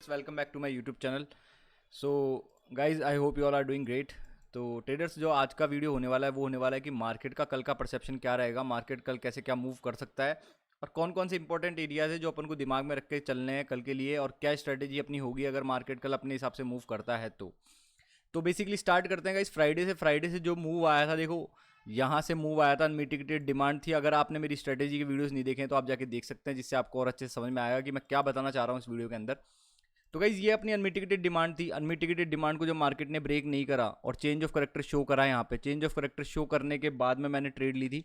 Traders, welcome back to my YouTube channel. So guys, I hope you all are doing great. तो traders, जो आज का video होने वाला है वो होने वाला है कि मार्केट का कल का परसेप्शन क्या रहेगा, मार्केट कल कैसे क्या मूव कर सकता है और कौन कौन से इंपॉर्टेंट एरियाज है जो अपन को दिमाग में रख के चलने हैं कल के लिए, और क्या स्ट्रेटेजी अपनी होगी अगर मार्केट कल अपने हिसाब से मूव करता है तो बेसिकली स्टार्ट करते हैं इस फ्राइडे से जो मूव आया था। देखो, यहाँ से मूव आया था, अनमिटिगेटेड डिमांड थी। अगर आपने मेरी स्ट्रेटेजी के वीडियोस नहीं देखे हैं तो आप जाके देख सकते हैं, जिससे आपको और अच्छे से समझ में आएगा कि मैं क्या बताना चाह रहा हूँ इस वीडियो के अंदर। तो गाइज, ये अपनी अनमिटिगेटेड डिमांड थी। अनमिटिगेटेड डिमांड को जब मार्केट ने ब्रेक नहीं करा और चेंज ऑफ करेक्टर शो करा, यहाँ पे चेंज ऑफ करेक्टर शो करने के बाद में मैंने ट्रेड ली थी।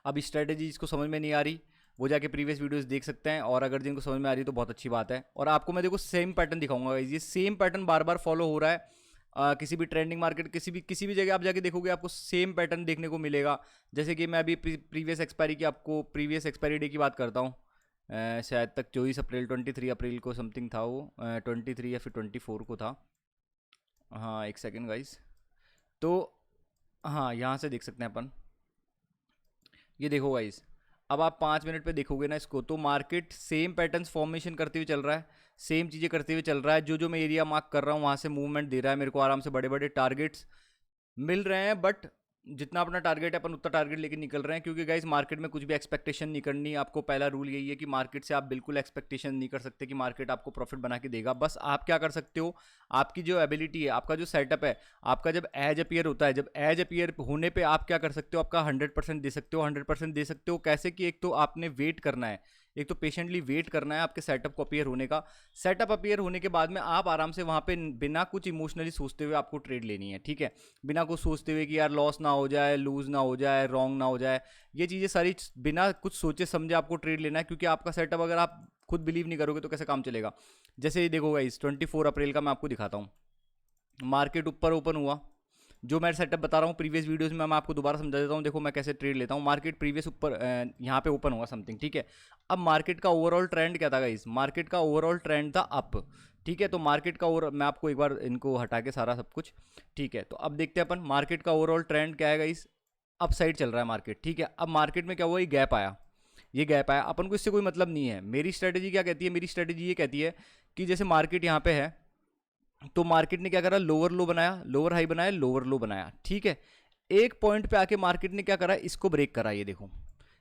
अब स्ट्रेटेजी जिसको समझ में नहीं आ रही वो जाके प्रीवियस वीडियोस देख सकते हैं, और अगर जिनको समझ में आ रही है तो बहुत अच्छी बात है। और आपको मैं देखो सेम पैटर्न दिखाऊंगा गाइज, ये सेम पैटर्न बार बार फॉलो हो रहा है। किसी भी ट्रेंडिंग मार्केट, किसी भी जगह आप जाके देखोगे आपको सेम पैटर्न देखने को मिलेगा। जैसे कि मैं अभी प्रीवियस एक्सपायरी की आपको प्रीवियस एक्सपायरी डे की बात करता हूँ। शायद तक 24 अप्रैल 23 अप्रैल को समथिंग था वो, 23 या फिर 24 को था। हाँ, एक सेकेंड गाइस। तो हाँ, यहाँ से देख सकते हैं अपन। ये देखो गाइस, अब आप 5 मिनट पे देखोगे ना इसको, तो मार्केट सेम पैटर्न्स फॉर्मेशन करते हुए चल रहा है, सेम चीज़ें करते हुए चल रहा है। जो मैं एरिया मार्क कर रहा हूँ वहाँ से मूवमेंट दे रहा है मेरे को, आराम से बड़े बड़े टारगेट्स मिल रहे हैं। बट जितना अपना टारगेट है अपन उतना टारगेट लेके निकल रहे हैं, क्योंकि गाइस मार्केट में कुछ भी एक्सपेक्टेशन नहीं करनी। आपको पहला रूल यही है कि मार्केट से आप बिल्कुल एक्सपेक्टेशन नहीं कर सकते कि मार्केट आपको प्रॉफिट बना के देगा। बस आप क्या कर सकते हो, आपकी जो एबिलिटी है, आपका जो सेटअप है, आपका जब एज अपीयर होता है, जब एज अपीयर होने पे आप क्या कर सकते हो, आपका 100% दे सकते हो। 100% दे सकते हो कैसे कि एक तो आपने वेट करना है, एक तो पेशेंटली वेट करना है आपके सेटअप को अपीयर होने का। सेटअप अपीयर होने के बाद में आप आराम से वहाँ पे बिना कुछ इमोशनली सोचते हुए आपको ट्रेड लेनी है, ठीक है। बिना कुछ सोचते हुए कि यार लॉस ना हो जाए, लूज ना हो जाए, रॉन्ग ना हो जाए, ये चीज़ें सारी बिना कुछ सोचे समझे आपको ट्रेड लेना है। क्योंकि आपका सेटअप अगर आप खुद बिलीव नहीं करोगे तो कैसे काम चलेगा। जैसे ये देखो गाइस, 24 अप्रैल का मैं आपको दिखाता हूँ। मार्केट ऊपर ओपन हुआ, जो मैं सेटअप बता रहा हूँ प्रीवियस वीडियोस में, मैं आपको दोबारा समझा देता हूँ। देखो मैं कैसे ट्रेड लेता हूँ। मार्केट प्रीवियस ऊपर यहाँ पे ओपन हुआ समथिंग, ठीक है। अब मार्केट का ओवरऑल ट्रेंड क्या था गाइस, मार्केट का ओवरऑल ट्रेंड था अप, ठीक है। तो मार्केट का ओवर मैं आपको एक बार इनको हटा के सारा सब कुछ, ठीक है। तो अब देखते हैं अपन मार्केट का ओवरऑल ट्रेंड क्या है गाइस। अप साइड चल रहा है मार्केट, ठीक है। अब मार्केट में क्या हुआ, ये गैप आया, ये गैप आया। अपन को इससे कोई मतलब नहीं है। मेरी स्ट्रेटेजी क्या कहती है, मेरी स्ट्रेटेजी ये कहती है कि जैसे मार्केट यहाँ पे है, तो मार्केट ने क्या करा, लोअर लो बनाया, लोअर हाई बनाया, लोअर लो बनाया, ठीक है। एक पॉइंट पे आके मार्केट ने क्या करा, इसको ब्रेक करा। ये देखो,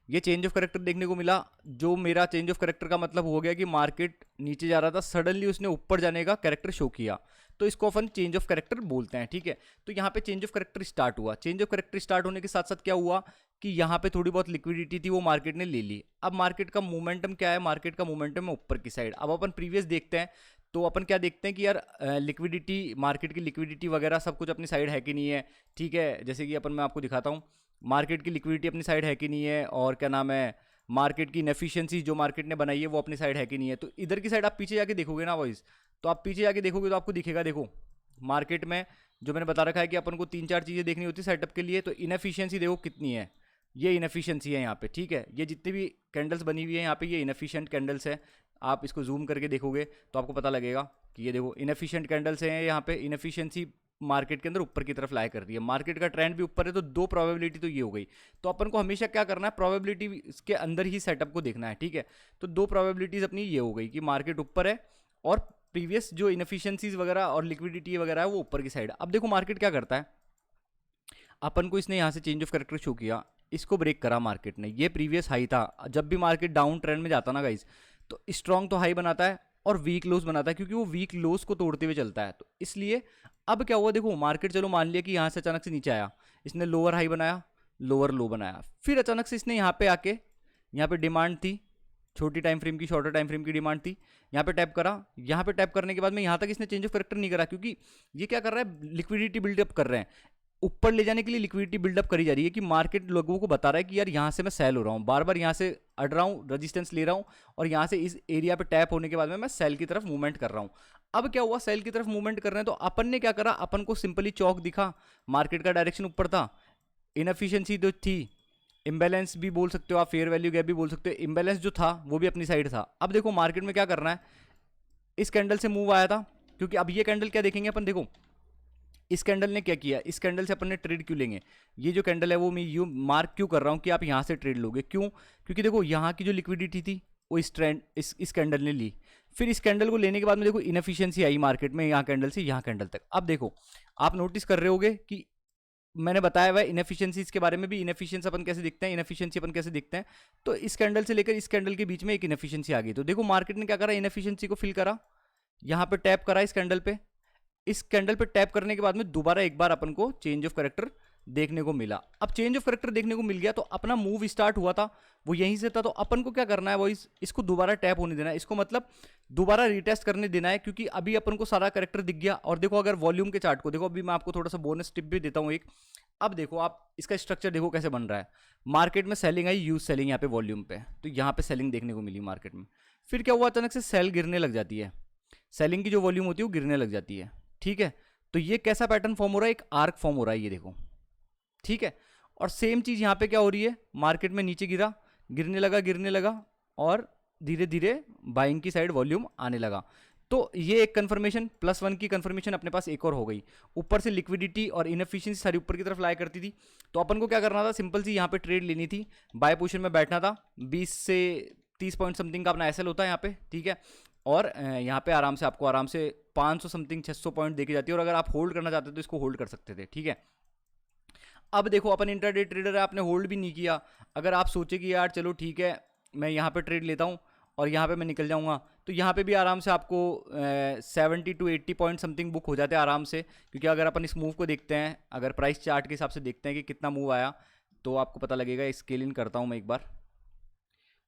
ये चेंज ऑफ करेक्टर देखने को मिला। जो मेरा चेंज ऑफ करेक्टर का मतलब हो गया कि मार्केट नीचे जा रहा था, सडनली उसने ऊपर जाने का करेक्टर शो किया, तो इसको अपन चेंज ऑफ करेक्टर बोलते हैं, ठीक है। तो यहाँ पे चेंज ऑफ करेक्टर स्टार्ट हुआ। चेंज ऑफ करेक्टर स्टार्ट होने के साथ साथ क्या हुआ कि यहाँ पे थोड़ी बहुत लिक्विडिटी थी, वो मार्केट ने ले ली। अब मार्केट का मोमेंटम क्या है, मार्केट का मोमेंटम है ऊपर की साइड। अब अपन प्रीवियस देखते हैं, तो अपन क्या देखते हैं कि यार लिक्विडिटी, मार्केट की लिक्विडिटी वगैरह सब कुछ अपनी साइड है कि नहीं है, ठीक है। जैसे कि अपन मैं आपको दिखाता हूँ, मार्केट की लिक्विडिटी अपनी साइड है कि नहीं है, और क्या नाम है, मार्केट की इनएफिशिएंसी जो मार्केट ने बनाई है वो अपनी साइड है कि नहीं है। तो इधर की साइड आप पीछे जाके देखोगे ना वॉइस, तो आप पीछे जाके देखोगे तो आपको दिखेगा। देखो मार्केट में जो मैंने बता रखा है कि अपन को 3-4 चीज़ें देखनी होती है सेटअप के लिए। तो इनएफिशिएंसी देखो कितनी है, ये इनएफिशिएंसी है यहाँ पे, ठीक है। ये जितनी भी कैंडल्स बनी हुई है यहाँ पे, ये इनएफिशिएंट कैंडल्स है। आप इसको जूम करके देखोगे तो आपको पता लगेगा कि ये देखो इनएफिशिएंट कैंडल्स हैं यहाँ पे। इनएफिशिएंसी मार्केट के अंदर ऊपर की तरफ लाई कर रही है, मार्केट का ट्रेंड भी ऊपर है, तो दो प्रोबेबिलिटी तो ये हो गई। तो अपन को हमेशा क्या करना है, प्रोबेबिलिटी के अंदर ही सेटअप को देखना है, ठीक है। तो दो प्रोबेबिलिटीज अपनी ये हो गई कि मार्केट ऊपर है और प्रीवियस जो इनएफिशिएंसीज वगैरह और लिक्विडिटी वगैरह है वो ऊपर की साइड। अब देखो मार्केट क्या करता है, अपन को इसने यहाँ से चेंज ऑफ करेक्टर शो किया, इसको ब्रेक करा मार्केट ने। ये प्रीवियस हाई था। जब भी मार्केट डाउन ट्रेंड में जाता ना गाइज, तो स्ट्रॉन्ग तो हाई बनाता है और वीक लोस बनाता है, क्योंकि वो वीक लोस को तोड़ते हुए चलता है। तो इसलिए अब क्या हुआ, देखो मार्केट चलो मान लिया कि यहाँ से अचानक से नीचे आया, इसने लोअर हाई बनाया, लोअर लो बनाया, फिर अचानक से इसने यहाँ पे आके, यहाँ पे डिमांड थी छोटी टाइम फ्रेम की, शॉर्टर टाइम फ्रेम की डिमांड थी, यहाँ पे टैप करा। यहाँ पे टैप करने के बाद में यहाँ तक इसने चेंज ऑफ करेक्टर नहीं करा, क्योंकि ये क्या कर रहा है, लिक्विडिटी बिल्डअप कर रहे हैं। ऊपर ले जाने के लिए लिक्विडिटी बिल्डअप करी जा रही है कि मार्केट लोगों को बता रहा है कि यार यहाँ से मैं सेल हो रहा हूँ, बार बार यहाँ से अड़ रहा हूँ, रेजिस्टेंस ले रहा हूँ, और यहाँ से इस एरिया पे टैप होने के बाद में मैं सेल की तरफ मूवमेंट कर रहा हूँ। अब क्या हुआ, सेल की तरफ मूवमेंट कर रहे हैं, तो अपन ने क्या करा, अपन को सिंपली चौक दिखा, मार्केट का डायरेक्शन ऊपर था, इनएफिशिएंसी जो थी, इम्बैलेंस भी बोल सकते हो आप, फेयर वैल्यू गैप भी बोल सकते हो, इम्बैलेंस जो था वो भी अपनी साइड था। अब देखो मार्केट में क्या करना है, इस कैंडल से मूव आया था, क्योंकि अब ये कैंडल क्या देखेंगे अपन, देखो इस कैंडल ने क्या किया, इस कैंडल से अपन ने ट्रेड क्यों लेंगे। ये जो कैंडल है वो मैं यूँ मार्क क्यों कर रहा हूँ कि आप यहाँ से ट्रेड लोगे, क्यों, क्योंकि देखो यहाँ की जो लिक्विडिटी थी वो इस ट्रेंड इस कैंडल ने ली, फिर इस कैंडल को लेने के बाद में देखो इनएफिशिएंसी आई मार्केट में, यहाँ कैंडल से यहाँ कैंडल तक। अब देखो आप नोटिस कर रहे होगे कि मैंने बताया हुआ है इनएफिशिएंसीज के बारे में भी, इनएफिशिएंसी अपन कैसे दिखते हैं, इनएफिशिएंसी अपन कैसे दिखते हैं। तो इस कैंडल से लेकर इस कैंडल के बीच में एक इनएफिशिएंसी आ गई। तो देखो मार्केट ने क्या करा, इनएफिशिएंसी को फिल करा, यहाँ पे टैप करा इस कैंडल पे। इस कैंडल पे टैप करने के बाद में दोबारा एक बार अपन को चेंज ऑफ कैरेक्टर देखने को मिला। अब चेंज ऑफ कैरेक्टर देखने को मिल गया तो अपना मूव स्टार्ट हुआ था वो यहीं से था। तो अपन को क्या करना है, वो इसको दोबारा टैप होने देना है, इसको मतलब दोबारा रिटेस्ट करने देना है, क्योंकि अभी अपन को सारा कैरेक्टर दिख गया। और देखो अगर वॉल्यूम के चार्ट को देखो, अभी मैं आपको थोड़ा सा बोनस टिप भी देता हूँ एक। अब देखो आप इसका स्ट्रक्चर देखो कैसे बन रहा है। मार्केट में सेलिंग आई, यूज सेलिंग यहाँ पे वॉल्यूम पे, तो यहाँ पे सेलिंग देखने को मिली मार्केट में। फिर क्या हुआ, अचानक से सेल गिरने लग जाती है, सेलिंग की जो वॉल्यूम होती है वो गिरने लग जाती है। ठीक है, तो ये कैसा पैटर्न फॉर्म हो रहा है, एक आर्क फॉर्म हो रहा है, ये देखो। ठीक है, और सेम चीज यहाँ पे क्या हो रही है, मार्केट में नीचे गिरा, गिरने लगा और धीरे धीरे बाइंग की साइड वॉल्यूम आने लगा। तो ये एक कंफर्मेशन, +1 की कंफर्मेशन अपने पास एक और हो गई। ऊपर से लिक्विडिटी और इनएफिशिएंसी सारी ऊपर की तरफ लाई करती थी। तो अपन को क्या करना था, सिंपल सी यहाँ पे ट्रेड लेनी थी, बाय पोजीशन में बैठना था। 20 से 30 पॉइंट समथिंग का अपना एसएल होता है यहाँ पे। ठीक है, और यहाँ पे आराम से आपको 500 समथिंग 600 पॉइंट देखी जाती है। और अगर आप होल्ड करना चाहते तो इसको होल्ड कर सकते थे। ठीक है, अब देखो अपन इंट्राडे ट्रेडर है, आपने होल्ड भी नहीं किया। अगर आप सोचे कि यार चलो ठीक है मैं यहाँ पे ट्रेड लेता हूँ और यहाँ पे मैं निकल जाऊँगा, तो यहाँ पे भी आराम से आपको 70 to 80 पॉइंट समथिंग बुक हो जाते हैं आराम से। क्योंकि अगर अपन इस मूव को देखते हैं, अगर प्राइस चार्ट के हिसाब से देखते हैं कि कितना मूव आया, तो आपको पता लगेगा। स्केल इन करता हूँ मैं एक बार।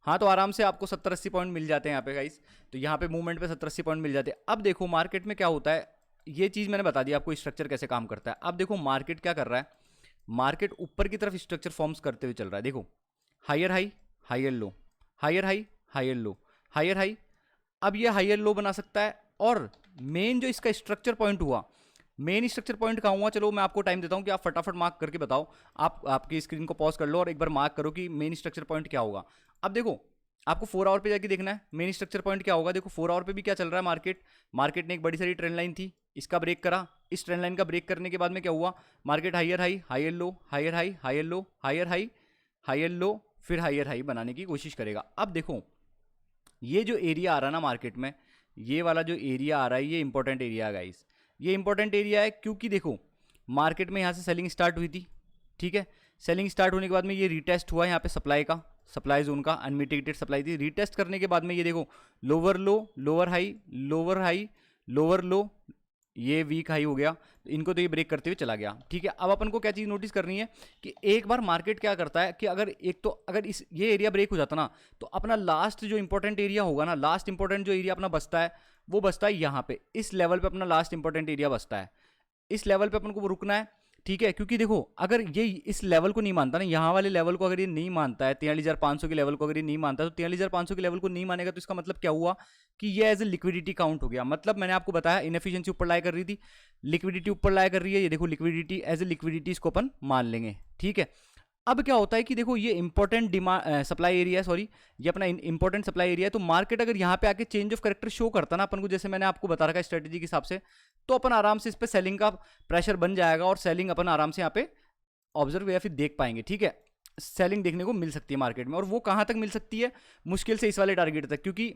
हाँ, तो आराम से आपको 70-80 पॉइंट मिल जाते हैं यहाँ पे गाइस। तो यहाँ पे मूवमेंट पे 70-80 पॉइंट मिल जाते हैं। अब देखो मार्केट में क्या होता है, ये चीज़ मैंने बता दी आपको स्ट्रक्चर कैसे काम करता है। अब देखो मार्केट क्या कर रहा है, मार्केट ऊपर की तरफ स्ट्रक्चर फॉर्म्स करते हुए चल रहा है। देखो higher high, higher low, higher high, higher low, higher high. अब ये हायर लो बना सकता है। और मेन जो इसका स्ट्रक्चर पॉइंट हुआ, मेन स्ट्रक्चर पॉइंट कहाँ हुआ, चलो मैं आपको टाइम देता हूँ कि आप फटाफट मार्क करके बताओ। आप आपकी स्क्रीन को पॉज कर लो और एक बार मार्क करो कि मेन स्ट्रक्चर पॉइंट क्या होगा। अब देखो आपको 4 आवर पे जाके देखना है मेन स्ट्रक्चर पॉइंट क्या होगा। देखो 4 आवर पे भी क्या चल रहा है, मार्केट ने एक बड़ी सारी ट्रेंड लाइन थी, इसका ब्रेक करा। इस ट्रेंड लाइन का ब्रेक करने के बाद में क्या हुआ, market higher high, higher low, higher high, higher low, higher high, higher low, फिर हायर हाई बनाने की कोशिश करेगा। अब देखो ये जो एरिया आ रहा है ना मार्केट में, ये वाला जो एरिया आ रहा है, ये इंपॉर्टेंट एरिया है गाइस। ये इंपॉर्टेंट एरिया है क्योंकि देखो मार्केट में यहाँ से सेलिंग स्टार्ट हुई थी। ठीक है, सेलिंग स्टार्ट होने के बाद में ये रीटेस्ट हुआ यहाँ पे सप्लाई का, सप्लाई जोन का, अनमिटिगेटेड सप्लाई थी। रीटेस्ट करने के बाद में ये देखो लोअर लो, lower high, lower high, lower लो, ये वीक हाई हो गया, इनको तो ये ब्रेक करते हुए चला गया। ठीक है, अब अपन को क्या चीज़ नोटिस करनी है कि एक बार मार्केट क्या करता है कि अगर इस ये एरिया ब्रेक हो जाता ना, तो अपना लास्ट जो इंपॉर्टेंट एरिया होगा ना, लास्ट इंपॉर्टेंट जो एरिया अपना बचता है वो बचता है यहाँ पे, इस लेवल पे अपना लास्ट इंपॉर्टेंट एरिया बचता है। इस लेवल पे अपन को रुकना है। ठीक है, क्योंकि देखो अगर ये इस लेवल को नहीं मानता ना, यहाँ वाले लेवल को अगर ये नहीं मानता है, 43,500 के लेवल को अगर ये नहीं मानता, तो 43,500 के लेवल को नहीं मानेगा, तो इसका मतलब क्या हुआ कि ये एज ए लिक्विडिटी काउंट हो गया। मतलब मैंने आपको बताया इनएफिशिएंसी ऊपर लाई कर रही थी, लिक्विडिटी ऊपर लाई कर रही है, ये देखो लिक्विडिटी एज ए लिक्विडिटी इसको अपन मान लेंगे। ठीक है, अब क्या होता है कि देखो ये important demand supply area, sorry ये अपना इंपॉर्टेंट सप्लाई एरिया है। तो मार्केट अगर यहाँ पे आके चेंज ऑफ कैरेक्टर शो करता ना अपन को, जैसे मैंने आपको बता रखा स्ट्रेटेजी के हिसाब से, तो अपन आराम से इस पे सेलिंग का प्रेशर बन जाएगा और सेलिंग अपन आराम से यहाँ पे ऑब्जर्व या फिर देख पाएंगे। ठीक है, सेलिंग देखने को मिल सकती है मार्केट में, और वो कहाँ तक मिल सकती है, मुश्किल से इस वाले टारगेट तक, क्योंकि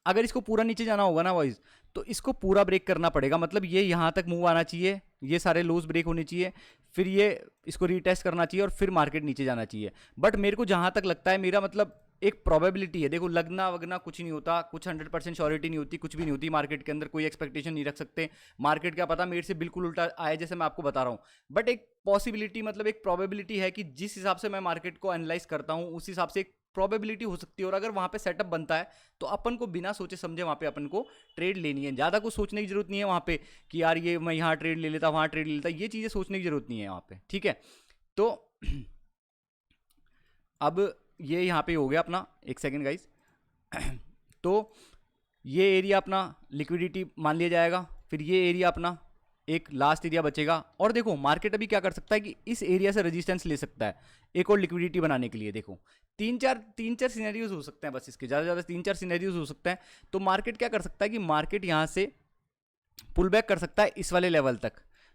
अगर इसको पूरा नीचे जाना होगा ना वाइज, तो इसको पूरा ब्रेक करना पड़ेगा। मतलब ये यहाँ तक मूव आना चाहिए, ये सारे लोज ब्रेक होने चाहिए, फिर ये इसको रीटेस्ट करना चाहिए और फिर मार्केट नीचे जाना चाहिए। बट मेरे को जहाँ तक लगता है, मेरा मतलब एक प्रोबेबिलिटी है, देखो लगना वगना कुछ नहीं होता, कुछ 100% श्योरिटी नहीं होती, कुछ भी नहीं होती मार्केट के अंदर, कोई एक्सपेक्टेशन नहीं रख सकते। मार्केट क्या पता मेरे से बिल्कुल उल्टा आए, जैसे मैं आपको बता रहा हूँ। बट एक पॉसिबिलिटी, मतलब एक प्रोबेबिलिटी है कि जिस हिसाब से मैं मार्केट को एनालाइज करता हूँ उस हिसाब से एक प्रोबेबिलिटी हो सकती है। और अगर वहाँ पे सेटअप बनता है तो अपन को बिना सोचे समझे वहाँ पे अपन को ट्रेड लेनी है। ज़्यादा कुछ सोचने की जरूरत नहीं है वहाँ पे कि यार ये मैं यहाँ ट्रेड ले लेता, वहाँ ट्रेड ले लेता, ये चीज़ें सोचने की जरूरत नहीं है वहाँ पे। ठीक है, तो अब ये यहाँ पे हो गया अपना, एक सेकेंड गाइस। तो ये एरिया अपना लिक्विडिटी मान लिया जाएगा, फिर ये एरिया अपना एक लास्ट एरिया बचेगा। और देखो मार्केट अभी क्या कर सकता है कि इस एरिया से रेजिस्टेंस ले सकता है एक और लिक्विडिटी बनाने के लिए। देखो तीन चार सिनेरियोज हो सकते हैं, बस इसके ज़्यादा 3-4 सिनेरियोज हो सकते हैं। तो मार्केट क्या कर सकता है कि मार्केट यहाँ से पुल बैक कर सकता है इस वाले लेवल तक,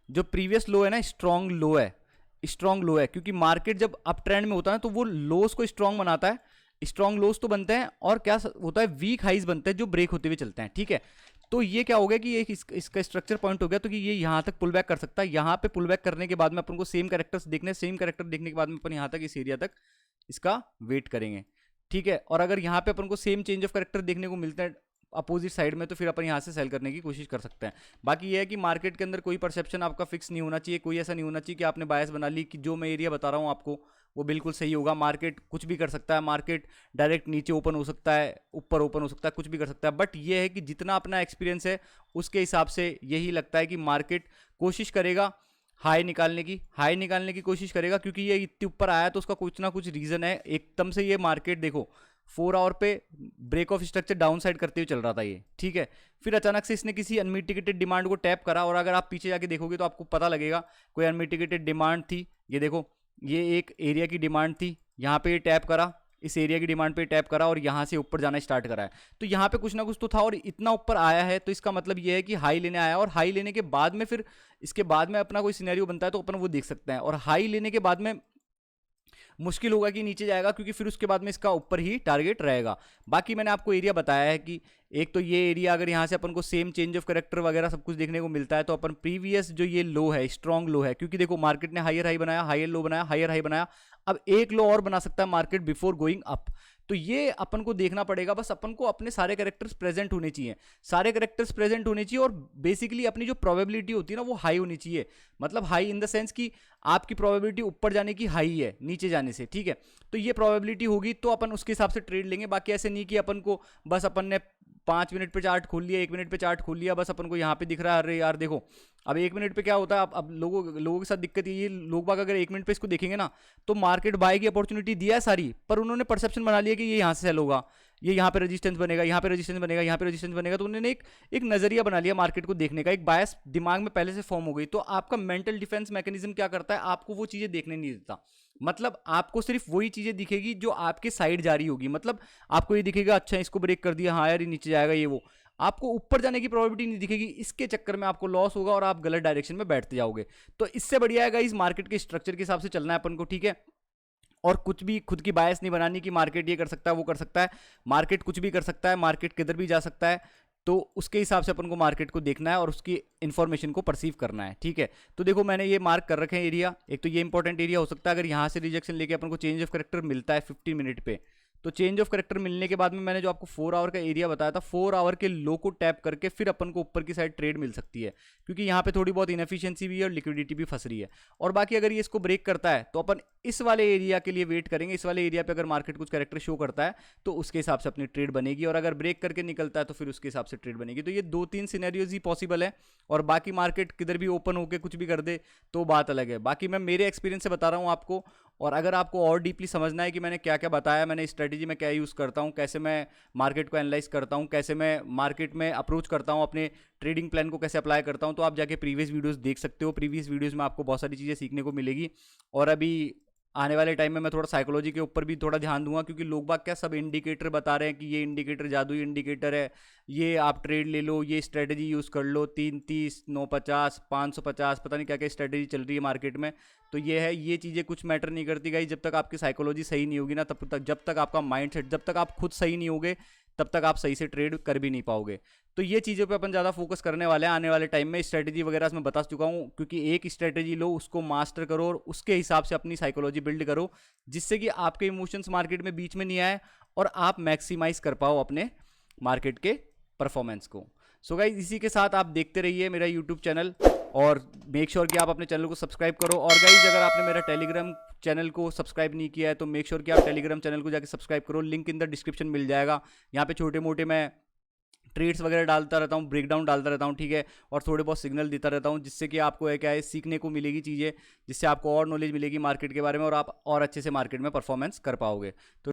जो प्रीवियस लो है ना, स्ट्रॉन्ग लो है, स्ट्रॉन्ग लो है। क्योंकि मार्केट जब अप ट्रेंड में होता है तो वो लोस को स्ट्रॉन्ग बनाता है, स्ट्रॉन्ग लोस तो बनते हैं और क्या होता है, वीक हाइज बनते हैं जो ब्रेक होते हुए चलते हैं, ठीक है। तो ये क्या हो गया कि इसका स्ट्रक्चर पॉइंट हो गया, तो कि ये यहाँ तक पुल बैक कर सकता है। यहाँ पे पुल बैक करने के बाद में अपन को सेम कैरेक्टर्स देखने, सेम कैरेक्टर देखने के बाद में अपन यहाँ तक इस एरिया तक इसका वेट करेंगे, ठीक है। और अगर यहाँ पे अपन को सेम चेंज ऑफ कैरेक्टर देखने को मिलता है अपोजिट साइड में, तो फिर अपन यहाँ से सेल करने की कोशिश कर सकते हैं। बाकी ये है कि मार्केट के अंदर कोई परसेप्शन आपका फिक्स नहीं होना चाहिए, कोई ऐसा नहीं होना चाहिए कि आपने बायस बना ली कि जो मैं एरिया बता रहा हूँ आपको वो बिल्कुल सही होगा। मार्केट कुछ भी कर सकता है, मार्केट डायरेक्ट नीचे ओपन हो सकता है, ऊपर ओपन हो सकता है, कुछ भी कर सकता है। बट ये है कि जितना अपना एक्सपीरियंस है उसके हिसाब से यही लगता है कि मार्केट कोशिश करेगा हाई निकालने की कोशिश करेगा, क्योंकि ये इतने ऊपर आया तो उसका कुछ ना कुछ रीज़न है। एकदम से ये मार्केट देखो 4 आवर पे break of structure down side करते हुए चल रहा था ये, ठीक है। फिर अचानक से इसने किसी अनमिटिगेटेड डिमांड को टैप करा, और अगर आप पीछे जाके देखोगे तो आपको पता लगेगा कोई अनमिटिगेटेड डिमांड थी। ये देखो, ये एक एरिया की डिमांड थी, यहाँ पे ये टैप करा, इस एरिया की डिमांड पे टैप करा और यहाँ से ऊपर जाना स्टार्ट करा है। तो यहाँ पे कुछ ना कुछ तो था और इतना ऊपर आया है, तो इसका मतलब ये है कि हाई लेने आया, और हाई लेने के बाद में फिर इसके बाद में अपना कोई सिनेरियो बनता है तो अपन वो देख सकते हैं। और हाई लेने के बाद में मुश्किल होगा कि नीचे जाएगा, क्योंकि फिर उसके बाद में इसका ऊपर ही टारगेट रहेगा। बाकी मैंने आपको एरिया बताया है कि एक तो ये एरिया अगर यहाँ से अपन को सेम चेंज ऑफ कैरेक्टर वगैरह सब कुछ देखने को मिलता है, तो अपन प्रीवियस जो ये लो है, स्ट्रॉन्ग लो है, क्योंकि देखो मार्केट ने हायर हाई बनाया, हायर लो बनाया, हायर हाई बनाया, अब एक लो और बना सकता है मार्केट बिफोर गोइंग अप। तो ये अपन को देखना पड़ेगा, बस अपन को अपने सारे कैरेक्टर्स प्रेजेंट होने चाहिए, सारे कैरेक्टर्स प्रेजेंट होने चाहिए, और बेसिकली अपनी जो प्रोबेबिलिटी होती है ना वो हाई होनी चाहिए। मतलब हाई इन द सेंस कि आपकी प्रोबेबिलिटी ऊपर जाने की हाई है नीचे जाने से, ठीक है। तो ये प्रोबेबिलिटी होगी तो अपन उसके हिसाब से ट्रेड लेंगे। बाकी ऐसे नहीं कि अपन को बस अपन ने 5 मिनट पे चार्ट खोल लिया, 1 मिनट पे चार्ट खोल लिया, बस अपन को यहाँ पे दिख रहा है, अरे यार देखो अब 1 मिनट पे क्या होता है। अब लोगों के साथ दिक्कत ये, लोग बाग अगर 1 मिनट पे इसको देखेंगे ना तो मार्केट बाय की अपॉर्चुनिटी दिया है सारी, पर उन्होंने परसेप्शन बना लिया कि ये यहाँ से सेल होगा, ये यहाँ पे रेजिस्टेंस बनेगा, यहाँ पे रेजिस्टेंस बनेगा, यहाँ पे रेजिस्टेंस बनेगा। तो उन्होंने एक नजरिया बना लिया मार्केट को देखने का, एक बायस दिमाग में पहले से फॉर्म हो गई। तो आपका मेंटल डिफेंस मैकेनिज्म क्या करता है, आपको वो चीजें देखने नहीं देता। मतलब आपको सिर्फ वही चीजें दिखेगी जो आपके साइड जा रही होगी। मतलब आपको ये दिखेगा अच्छा इसको ब्रेक कर दिया, हाँ यार ये नीचे जाएगा, ये वो, आपको ऊपर जाने की प्रोबेबिलिटी नहीं दिखेगी। इसके चक्कर में आपको लॉस होगा और आप गलत डायरेक्शन में बैठते जाओगे। तो इससे बढ़िया है गाइस मार्केट के स्ट्रक्चर के हिसाब से चलना है अपन को, ठीक है। और कुछ भी खुद की बायस नहीं बनानी कि मार्केट ये कर सकता है वो कर सकता है। मार्केट कुछ भी कर सकता है, मार्केट किधर भी जा सकता है, तो उसके हिसाब से अपन को मार्केट को देखना है और उसकी इन्फॉर्मेशन को परसीव करना है, ठीक है। तो देखो मैंने ये मार्क कर रखे हैं एरिया, एक तो ये इंपॉर्टेंट एरिया हो सकता है। अगर यहाँ से रिजेक्शन लेके अपन को चेंज ऑफ कैरेक्टर मिलता है 15 मिनट पे, तो चेंज ऑफ कैरेक्टर मिलने के बाद में मैंने जो आपको 4 आवर का एरिया बताया था, 4 आवर के लो को टैप करके फिर अपन को ऊपर की साइड ट्रेड मिल सकती है, क्योंकि यहाँ पे थोड़ी बहुत इनएफिशिएंसी भी है और लिक्विडिटी भी फंस रही है। और बाकी अगर ये इसको ब्रेक करता है तो अपन इस वाले एरिया के लिए वेट करेंगे। इस वाले एरिया पे अगर मार्केट कुछ कैरेक्टर शो करता है तो उसके हिसाब से अपनी ट्रेड बनेगी, और अगर ब्रेक करके निकलता है तो फिर उसके हिसाब से ट्रेड बनेगी। तो ये 2-3 सिनेरियोज ही पॉसिबल है, और बाकी मार्केट किधर भी ओपन होकर कुछ भी कर दे तो बात अलग है। बाकी मैं मेरे एक्सपीरियंस से बता रहा हूँ आपको, और अगर आपको और डीपली समझना है कि मैंने क्या क्या बताया, मैंने स्ट्रेटेजी में क्या यूज़ करता हूँ, कैसे मैं मार्केट को एनालाइज करता हूँ, कैसे मैं मार्केट में अप्रोच करता हूँ, अपने ट्रेडिंग प्लान को कैसे अप्लाई करता हूँ, तो आप जाके प्रीवियस वीडियोस देख सकते हो। प्रीवियस वीडियोस में आपको बहुत सारी चीज़ें सीखने को मिलेगी। और अभी आने वाले टाइम में मैं थोड़ा साइकोलॉजी के ऊपर भी थोड़ा ध्यान दूंगा, क्योंकि लोग बाग क्या सब इंडिकेटर बता रहे हैं कि ये इंडिकेटर जादुई इंडिकेटर है, ये आप ट्रेड ले लो, ये स्ट्रेटजी यूज़ कर लो, 330, 950, 550, पता नहीं क्या क्या स्ट्रेटजी चल रही है मार्केट में। तो ये है, ये चीज़ें कुछ मैटर नहीं करती गाइस। जब तक आपकी साइकोलॉजी सही नहीं होगी ना, तब तक, जब तक आपका माइंड सेट, जब तक आप खुद सही नहीं होगे, तब तक आप सही से ट्रेड कर भी नहीं पाओगे। तो ये चीज़ों पे अपन ज़्यादा फोकस करने वाले हैं आने वाले टाइम में। स्ट्रेटजी वगैरह मैं बता चुका हूँ, क्योंकि एक स्ट्रेटजी लो, उसको मास्टर करो और उसके हिसाब से अपनी साइकोलॉजी बिल्ड करो, जिससे कि आपके इमोशंस मार्केट में बीच में नहीं आए और आप मैक्सिमाइज कर पाओ अपने मार्केट के परफॉर्मेंस को। सो गाइस, इसी के साथ आप देखते रहिए मेरा यूट्यूब चैनल, और मेक श्योर कि आप अपने चैनल को सब्सक्राइब करो। और गाइस, अगर आपने मेरा टेलीग्राम चैनल को सब्सक्राइब नहीं किया है तो मेक श्योर कि आप टेलीग्राम चैनल को जाकर सब्सक्राइब करो, लिंक इन द डिस्क्रिप्शन मिल जाएगा। यहाँ पे छोटे मोटे मैं ट्रेड्स वगैरह डालता रहता हूँ, ब्रेकडाउन डालता रहता हूँ, ठीक है, और थोड़े बहुत सिग्नल देता रहता हूँ, जिससे कि आपको क्या है सीखने को मिलेगी चीज़ें, जिससे आपको और नॉलेज मिलेगी मार्केट के बारे में, और आप और अच्छे से मार्केट में परफॉर्मेंस कर पाओगे। तो